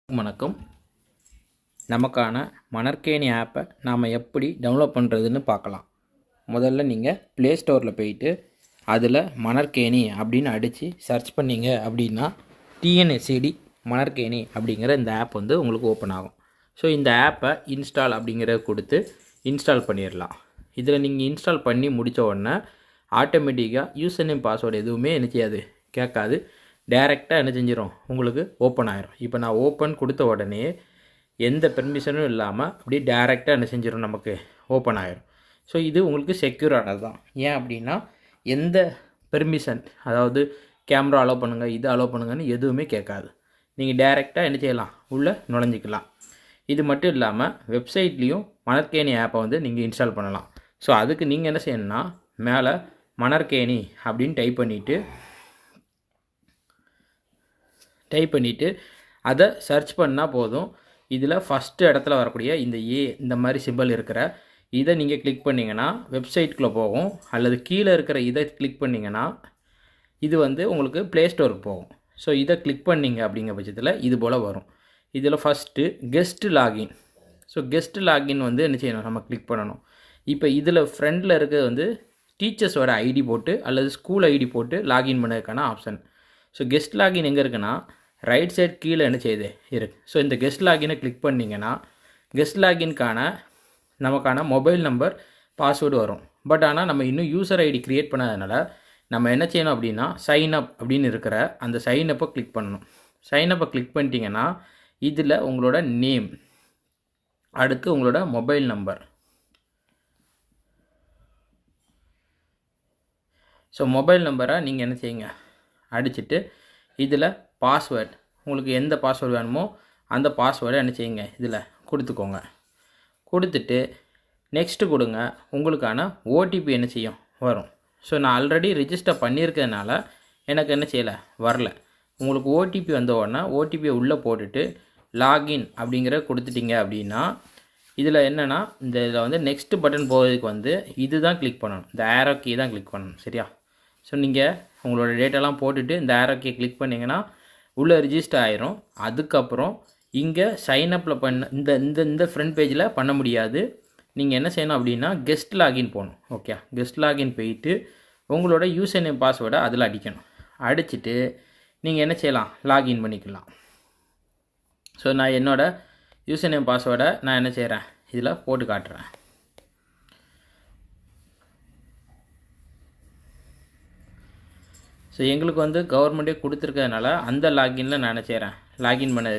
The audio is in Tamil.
வணக்கம். நமக்கான மணற்கேணி ஆப்பை நாம் எப்படி டவுன்லோட் பண்ணுறதுன்னு பார்க்கலாம். முதல்ல நீங்கள் ப்ளே ஸ்டோரில் போயிட்டு அதில் மணற்கேணி அப்படின்னு அடித்து சர்ச் பண்ணிங்க அப்படின்னா டிஎன்எஸ்சிடி மணற்கேணி அப்படிங்கிற இந்த ஆப் வந்து உங்களுக்கு ஓப்பன் ஆகும். ஸோ இந்த ஆப்பை இன்ஸ்டால் அப்படிங்கிறத கொடுத்து இன்ஸ்டால் பண்ணிடலாம். இதில் நீங்கள் இன்ஸ்டால் பண்ணி முடித்த உடனே ஆட்டோமேட்டிக்காக யூசர் நேம் பாஸ்வேர்டு எதுவுமே என்ன செய்யாது, கேட்காது. டைரெக்டாக என்ன செஞ்சிடும், உங்களுக்கு ஓப்பன் ஆகிரும். இப்போ நான் ஓப்பன் கொடுத்த உடனே எந்த பெர்மிஷனும் இல்லாமல் அப்படியே டைரெக்டாக என்ன செஞ்சிடும், நமக்கு ஓப்பன் ஆகிரும். ஸோ இது உங்களுக்கு செக்யூரானது தான். ஏன் அப்படின்னா எந்த பெர்மிஷன், அதாவது கேமரா அலோவ் பண்ணுங்கள், இது அலோவ் பண்ணுங்கன்னு எதுவுமே கேட்காது. நீங்கள் டைரெக்டாக என்ன செய்யலாம், உள்ளே நுழைஞ்சிக்கலாம். இது மட்டும் இல்லாமல் வெப்சைட்லேயும் மணற்கேணி ஆப்பை வந்து நீங்கள் இன்ஸ்டால் பண்ணலாம். ஸோ அதுக்கு நீங்கள் என்ன செய்யணும்னா, மேலே மணற்கேணி அப்படின்னு டைப் பண்ணிவிட்டு அதை சர்ச் பண்ணால் போதும். இதில் ஃபஸ்ட்டு இடத்துல வரக்கூடிய இந்த மாதிரி சிம்பிள் இருக்கிற இதை நீங்கள் கிளிக் பண்ணிங்கன்னா வெப்சைட்டுக்குள்ளே போகும். அல்லது கீழே இருக்கிற இதை கிளிக் பண்ணிங்கன்னா இது வந்து உங்களுக்கு ப்ளே ஸ்டோருக்கு போகும். ஸோ இதை கிளிக் பண்ணிங்க அப்படிங்கிற பட்சத்தில் இது போல் வரும். இதில் first guest login. So guest login வந்து என்ன செய்யணும், நம்ம கிளிக் பண்ணணும். இப்போ இதில் ஃப்ரெண்டில் இருக்கிறது வந்து டீச்சர்ஸோட ஐடி போட்டு அல்லது ஸ்கூல் ஐடி போட்டு லாகின் பண்ணதுக்கான ஆப்ஷன். ஸோ கெஸ்ட் லாகின் எங்கே இருக்குன்னா ரைட் சைட் கீழே என்ன செய்யுது இருக்குது. ஸோ இந்த கெஸ்ட் லாகினை கிளிக் பண்ணிங்கன்னா கெஸ்ட் லாகின்கான நமக்கான மொபைல் நம்பர் பாஸ்வேர்டு வரும். பட் ஆனால் நம்ம இன்னும் யூசர் ஐடி க்ரியேட் பண்ணாதனால நம்ம என்ன செய்யணும் அப்படின்னா சைன் அப் அப்படின்னு இருக்கிற அந்த சைன் அப்பை கிளிக் பண்ணணும். சைன் அப்பை கிளிக் பண்ணிட்டீங்கன்னா இதில் உங்களோட நேம், அடுத்து உங்களோட மொபைல் நம்பர். ஸோ மொபைல் நம்பரை நீங்கள் என்ன செய்யுங்க, அடிச்சுட்டு இதில் பாஸ்வேர்டு, உங்களுக்கு எந்த பாஸ்வேர்டு வேணுமோ அந்த பாஸ்வேர்டை என்ன செய்யுங்க, இதில் கொடுத்துக்கோங்க. கொடுத்துட்டு நெக்ஸ்ட்டு கொடுங்க. உங்களுக்கான ஓடிபி என்ன செய்யும், வரும். ஸோ நான் ஆல்ரெடி ரிஜிஸ்டர் பண்ணியிருக்கிறதுனால எனக்கு என்ன செய்யலை, வரல. உங்களுக்கு ஓடிபி வந்த உடனே ஓடிபியை உள்ளே போட்டுட்டு லாகின் அப்படிங்கிற கொடுத்துட்டிங்க அப்படின்னா இதில் என்னென்னா இதில் வந்து நெக்ஸ்ட்டு பட்டன் போகிறதுக்கு வந்து இது தான் கிளிக் பண்ணணும், இந்த ஆரோ கீ தான் கிளிக் பண்ணணும். சரியா? ஸோ நீங்கள் உங்களோட டேட்டாலாம் போட்டுட்டு இந்த ஆரோ கீயை கிளிக் பண்ணிங்கன்னா உள்ளே ரிஜிஸ்டர் ஆயிரும். அதுக்கப்புறம் இங்கே சைனப்பில் பண்ண இந்த ஃப்ரண்ட் பேஜில் பண்ண முடியாது. நீங்கள் என்ன செய்யணும் அப்படின்னா கெஸ்ட் லாகின் போகணும். ஓகே, கெஸ்ட் லாகின் போயிட்டு உங்களோட யூசர் நேம் பாஸ்வேர்டை அதில் அடிக்கணும். அடிச்சுட்டு நீங்கள் என்ன செய்யலாம், லாகின் பண்ணிக்கலாம். ஸோ நான் என்னோடய யூசர் நேம் பாஸ்வேர்டை நான் என்ன செய்கிறேன், இதில் போட்டு காட்டுறேன். ஸோ எங்களுக்கு வந்து கவர்மெண்ட்டே கொடுத்துருக்கிறதுனால அந்த லாகினில் நான் என்ன செய்கிறேன், லாகின் பண்ண